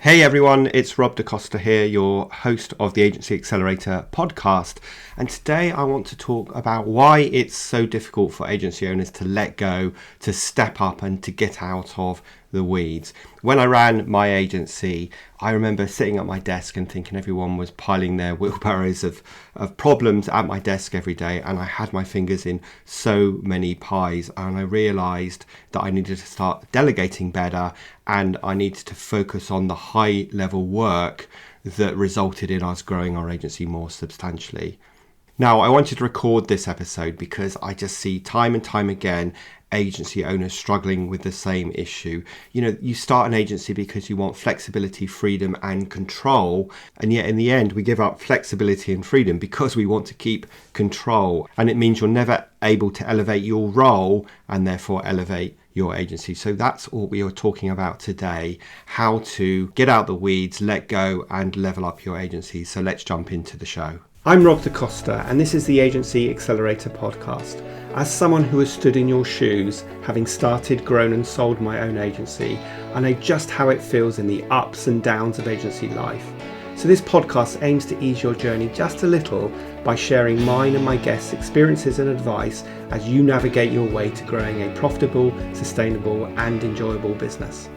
Hey everyone, it's Rob DaCosta here, your host of the Agency Accelerator podcast. And today I want to talk about why it's so difficult for agency owners to let go, to step up and to get out of the weeds. When I ran my agency, I remember sitting at my desk and thinking everyone was piling their wheelbarrows of problems at my desk every day, and I had my fingers in so many pies, and I realised that I needed to start delegating better and I needed to focus on the high level work that resulted in us growing our agency more substantially. Now, I wanted to record this episode because I just see time and time again agency owners struggling with the same issue. You know, you start an agency because you want flexibility, freedom and control, and yet in the end we give up flexibility and freedom because we want to keep control, and it means you're never able to elevate your role and therefore elevate your agency. So that's what we are talking about today, how to get out the weeds, let go and level up your agency. So let's jump into the show. I'm Rob DaCosta and this is the Agency Accelerator podcast. As someone who has stood in your shoes, having started, grown and sold my own agency, I know just how it feels in the ups and downs of agency life. So this podcast aims to ease your journey just a little by sharing mine and my guests' experiences and advice as you navigate your way to growing a profitable, sustainable and enjoyable business.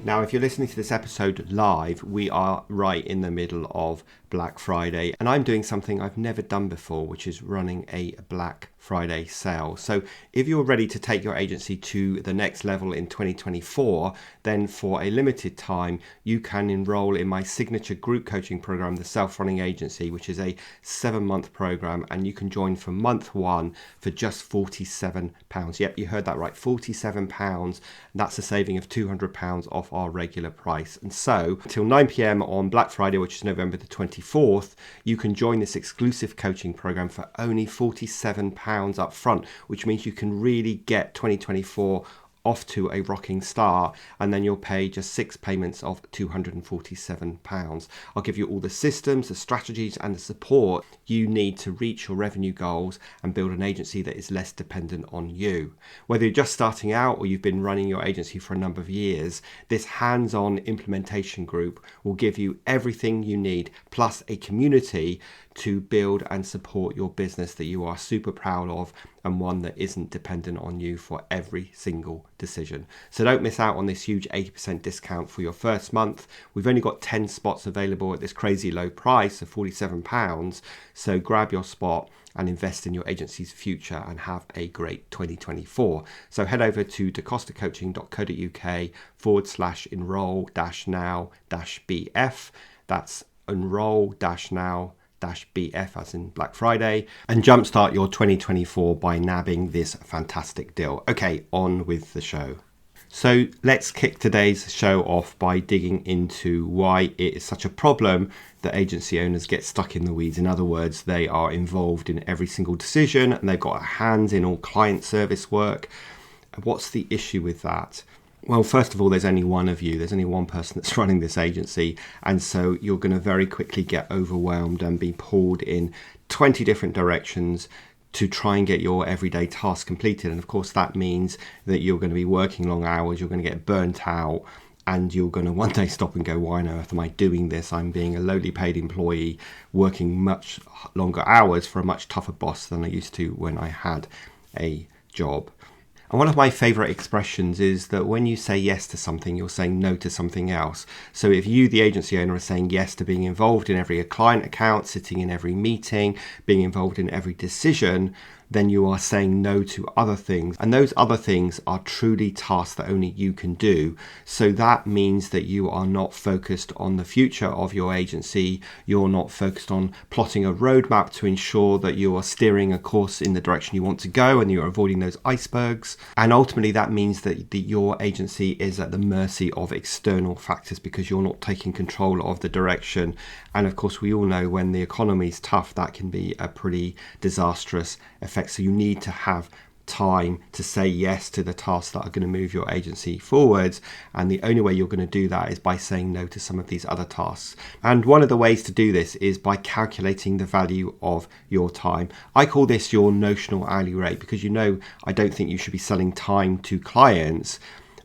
Now, if you're listening to this episode live, we are right in the middle of Black Friday, and I'm doing something I've never done before, which is running a Black Friday sale. So if you're ready to take your agency to the next level in 2024, then for a limited time, you can enroll in my signature group coaching program, the Self-Running Agency, which is a 7-month program, and you can join for month one for just £47. Yep, you heard that right, £47. That's a saving of £200 off our regular price. And so till 9 p.m. on Black Friday, which is November the 24th, you can join this exclusive coaching program for only £47 up front, which means you can really get 2024 off to a rocking start, and then you'll pay just 6 payments of £247. I'll give you all the systems, the strategies and the support you need to reach your revenue goals and build an agency that is less dependent on you. Whether you're just starting out or you've been running your agency for a number of years, this hands-on implementation group will give you everything you need, plus a community to build and support your business that you are super proud of, and one that isn't dependent on you for every single decision. So don't miss out on this huge 80% discount for your first month. We've only got 10 spots available at this crazy low price of £47. So grab your spot and invest in your agency's future and have a great 2024. So head over to dacostacoaching.co.uk/enroll-now-BF. That's enroll-now BF as in Black Friday, and jumpstart your 2024 by nabbing this fantastic deal. Okay, on with the show. So let's kick today's show off by digging into why it is such a problem that agency owners get stuck in the weeds. In other words, they are involved in every single decision and they've got hands in all client service work. What's the issue with that? Well, first of all, there's only one of you. There's only one person that's running this agency. And so you're going to very quickly get overwhelmed and be pulled in 20 different directions to try and get your everyday tasks completed. And of course, that means that you're going to be working long hours. You're going to get burnt out. And you're going to one day stop and go, why on earth am I doing this? I'm being a lowly paid employee, working much longer hours for a much tougher boss than I used to when I had a job. And one of my favourite expressions is that when you say yes to something, you're saying no to something else. So if you, the agency owner, are saying yes to being involved in every client account, sitting in every meeting, being involved in every decision, then you are saying no to other things. And those other things are truly tasks that only you can do. So that means that you are not focused on the future of your agency. You're not focused on plotting a roadmap to ensure that you are steering a course in the direction you want to go and you're avoiding those icebergs. And ultimately that means that your agency is at the mercy of external factors because you're not taking control of the direction. And of course, we all know when the economy is tough, that can be a pretty disastrous effect. So you need to have time to say yes to the tasks that are going to move your agency forwards, and the only way you're going to do that is by saying no to some of these other tasks. And one of the ways to do this is by calculating the value of your time. I call this your notional hourly rate because I don't think you should be selling time to clients,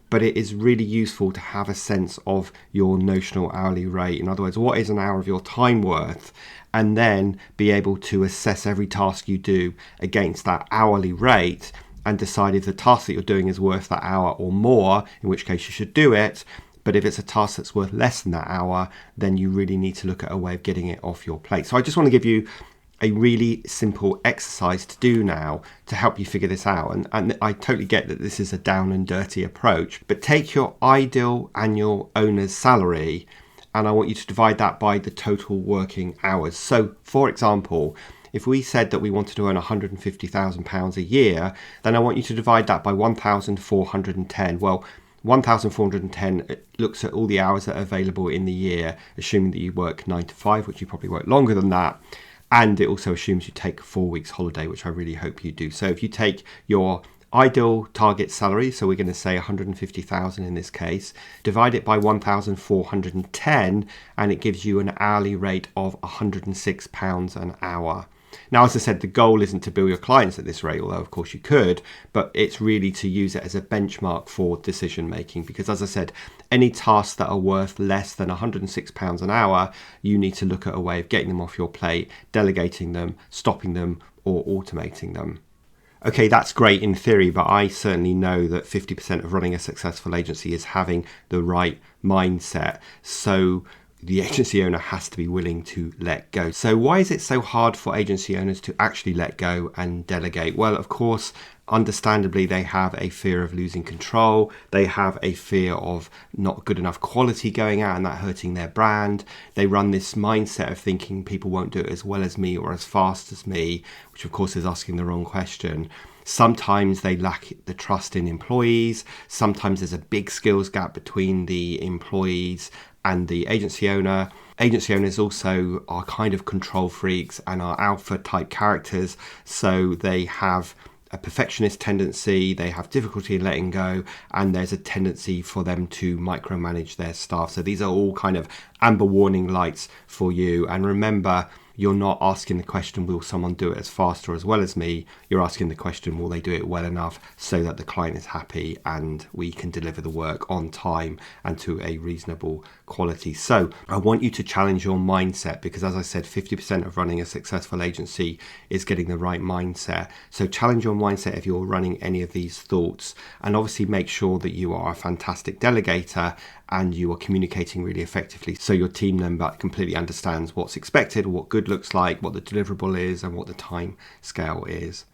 but it is really useful to have a sense of your notional hourly rate. In other words, what is an hour of your time worth? And then be able to assess every task you do against that hourly rate and decide if the task that you're doing is worth that hour or more, in which case you should do it. But if it's a task that's worth less than that hour, then you really need to look at a way of getting it off your plate. So I just want to give you a really simple exercise to do now to help you figure this out. And I totally get that this is a down and dirty approach, but take your ideal annual owner's salary and I want you to divide that by the total working hours. So for example, if we said that we wanted to earn £150,000 a year, then I want you to divide that by 1,410. Well, 1,410 looks at all the hours that are available in the year, assuming that you work 9 to 5, which you probably work longer than that. And it also assumes you take 4 weeks holiday, which I really hope you do. So if you take your ideal target salary, so we're going to say 150,000 in this case, divide it by 1,410, and it gives you an hourly rate of £106 an hour. Now, as I said, the goal isn't to bill your clients at this rate, although of course you could, but it's really to use it as a benchmark for decision making. Because as I said, any tasks that are worth less than £106 an hour, you need to look at a way of getting them off your plate, delegating them, stopping them, or automating them. Okay, that's great in theory, but I certainly know that 50% of running a successful agency is having the right mindset. So the agency owner has to be willing to let go. So why is it so hard for agency owners to actually let go and delegate? Well, of course, understandably, they have a fear of losing control. They have a fear of not good enough quality going out and that hurting their brand. They run this mindset of thinking people won't do it as well as me or as fast as me, which of course is asking the wrong question. Sometimes they lack the trust in employees. Sometimes there's a big skills gap between the employees and the agency owner. Agency owners also are kind of control freaks and are alpha type characters. So they have a perfectionist tendency, they have difficulty in letting go, and there's a tendency for them to micromanage their staff. So these are all kind of amber warning lights for you. And remember, you're not asking the question, will someone do it as fast or as well as me? You're asking the question, will they do it well enough so that the client is happy and we can deliver the work on time and to a reasonable quality? So I want you to challenge your mindset because, as I said, 50% of running a successful agency is getting the right mindset. So challenge your mindset if you're running any of these thoughts, and obviously make sure that you are a fantastic delegator and you are communicating really effectively so your team member completely understands what's expected, what good looks like, what the deliverable is, and what the time scale is.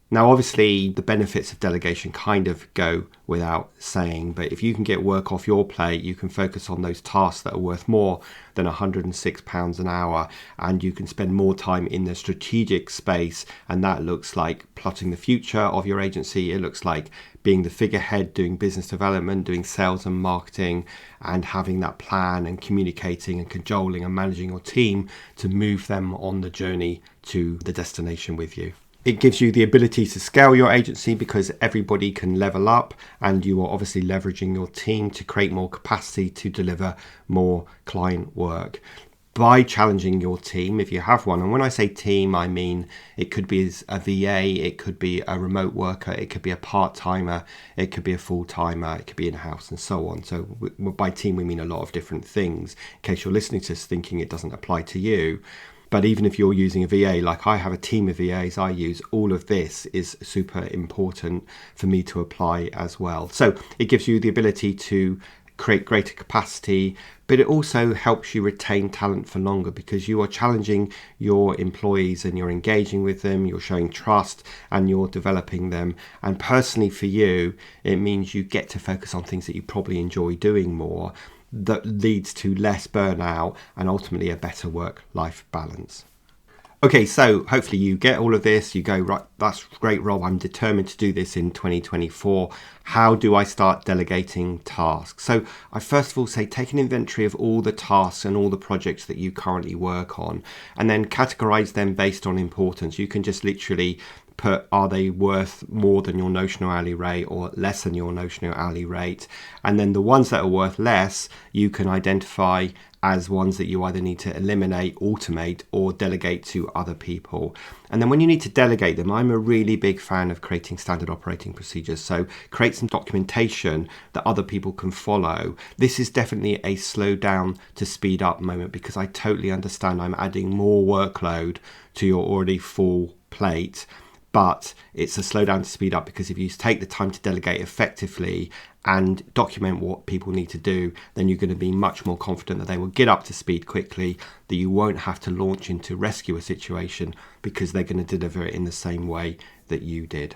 Now, obviously, the benefits of delegation kind of go without saying, but if you can get work off your plate, you can focus on those tasks that are worth more than £106 an hour, and you can spend more time in the strategic space, and that looks like plotting the future of your agency. It looks like being the figurehead, doing business development, doing sales and marketing, and having that plan and communicating and cajoling and managing your team to move them on the journey to the destination with you. It gives you the ability to scale your agency because everybody can level up, and you are obviously leveraging your team to create more capacity to deliver more client work by challenging your team if you have one. And when I say team, I mean it could be a VA, it could be a remote worker, it could be a part-timer, it could be a full-timer, it could be in-house, and so on. So by team we mean a lot of different things, in case you're listening to this thinking it doesn't apply to you. But even if you're using a VA, like I have a team of VAs I use, all of this is super important for me to apply as well. So it gives you the ability to create greater capacity, but it also helps you retain talent for longer because you are challenging your employees and you're engaging with them, you're showing trust and you're developing them. And personally for you, it means you get to focus on things that you probably enjoy doing more. That leads to less burnout and ultimately a better work-life balance. Okay, so hopefully you get all of this. You go, right, that's great, Rob. I'm determined to do this in 2024. How do I start delegating tasks? So I first of all say take an inventory of all the tasks and all the projects that you currently work on, and then categorize them based on importance. You can just literally are they worth more than your notional hourly rate or less than your notional hourly rate? And then the ones that are worth less, you can identify as ones that you either need to eliminate, automate, or delegate to other people. And then when you need to delegate them, I'm a really big fan of creating standard operating procedures. So create some documentation that other people can follow. This is definitely a slow down to speed up moment, because I totally understand I'm adding more workload to your already full plate. But it's a slow down to speed up, because if you take the time to delegate effectively and document what people need to do, then you're going to be much more confident that they will get up to speed quickly, that you won't have to launch into rescue a situation because they're going to deliver it in the same way that you did.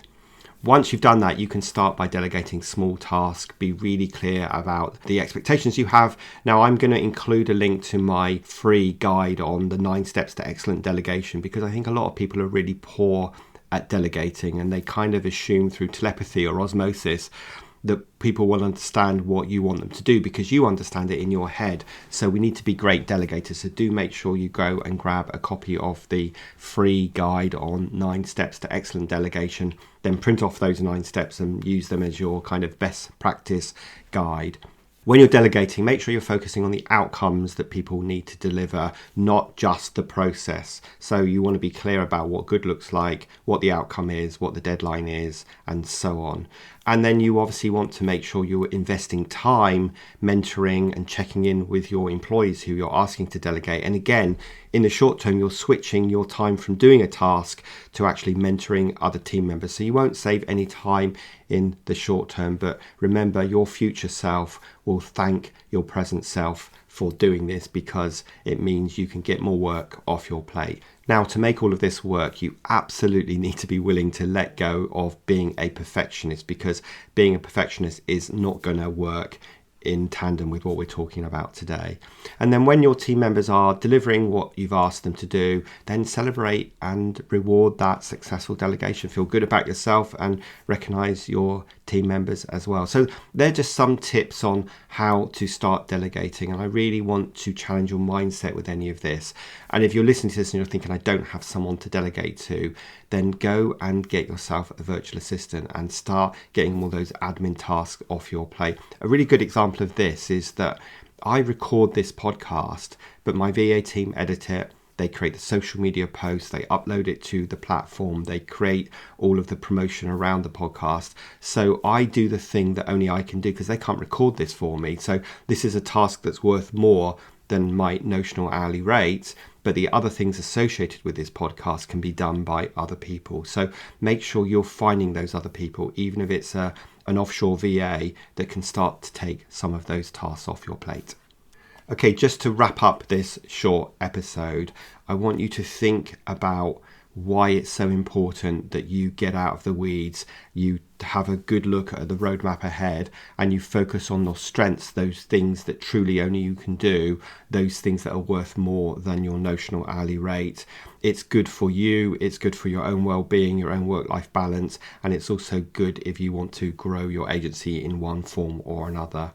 Once you've done that, you can start by delegating small tasks. Be really clear about the expectations you have. Now, I'm going to include a link to my free guide on the 9 steps to excellent delegation, because I think a lot of people are really poor at delegating, and they kind of assume through telepathy or osmosis that people will understand what you want them to do because you understand it in your head. So we need to be great delegators. So do make sure you go and grab a copy of the free guide on 9 steps to excellent delegation. Then print off those 9 steps and use them as your kind of best practice guide. When you're delegating, make sure you're focusing on the outcomes that people need to deliver, not just the process. So you want to be clear about what good looks like, what the outcome is, what the deadline is, and so on. And then you obviously want to make sure you're investing time mentoring and checking in with your employees who you're asking to delegate. And again, in the short term, you're switching your time from doing a task to actually mentoring other team members. So you won't save any time in the short term, but remember, your future self will thank your present self for doing this, because it means you can get more work off your plate. Now, to make all of this work, you absolutely need to be willing to let go of being a perfectionist, because being a perfectionist is not going to work in tandem with what we're talking about today. And then when your team members are delivering what you've asked them to do, then celebrate and reward that successful delegation. Feel good about yourself and recognize your team members as well. So they're just some tips on how to start delegating. And I really want to challenge your mindset with any of this. And if you're listening to this and you're thinking, I don't have someone to delegate to, then go and get yourself a virtual assistant and start getting all those admin tasks off your plate. A really good example of this is that I record this podcast, but my VA team edit it. They create the social media posts, they upload it to the platform, they create all of the promotion around the podcast. So I do the thing that only I can do, because they can't record this for me. So this is a task that's worth more than my notional hourly rate, but the other things associated with this podcast can be done by other people. So make sure you're finding those other people, even if it's an offshore VA that can start to take some of those tasks off your plate. Okay, just to wrap up this short episode, I want you to think about why it's so important that you get out of the weeds, you have a good look at the roadmap ahead, and you focus on those strengths, those things that truly only you can do, those things that are worth more than your notional hourly rate. It's good for you, it's good for your own well-being, your own work-life balance, and it's also good if you want to grow your agency in one form or another.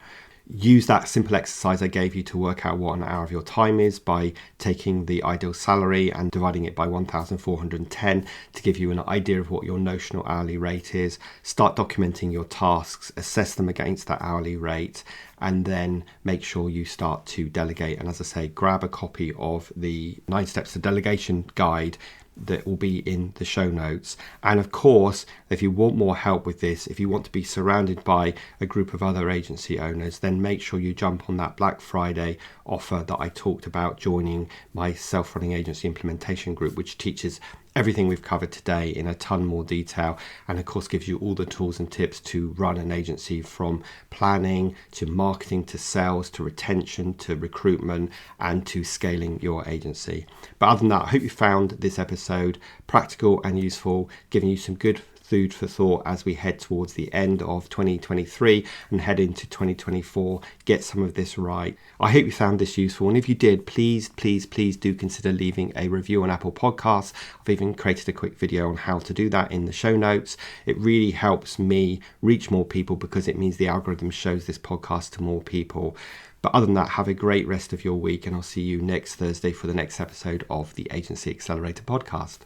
Use that simple exercise I gave you to work out what an hour of your time is by taking the ideal salary and dividing it by 1,410 to give you an idea of what your notional hourly rate is. Start documenting your tasks, assess them against that hourly rate, and then make sure you start to delegate. And as I say, grab a copy of the 9 Steps to Delegation guide that will be in the show notes. And of course, if you want more help with this, if you want to be surrounded by a group of other agency owners, then make sure you jump on that Black Friday offer that I talked about, joining my self-running agency implementation group, which teaches everything we've covered today in a ton more detail, and of course gives you all the tools and tips to run an agency, from planning to marketing to sales to retention to recruitment and to scaling your agency. But other than that, I hope you found this episode practical and useful, giving you some good food for thought as we head towards the end of 2023 and head into 2024. Get some of this right. I hope you found this useful, and if you did, please do consider leaving a review on Apple Podcasts. I've even created a quick video on how to do that in the show notes. It really helps me reach more people, because it means the algorithm shows this podcast to more people. But other than that, have a great rest of your week, and I'll see you next Thursday for the next episode of the Agency Accelerator podcast.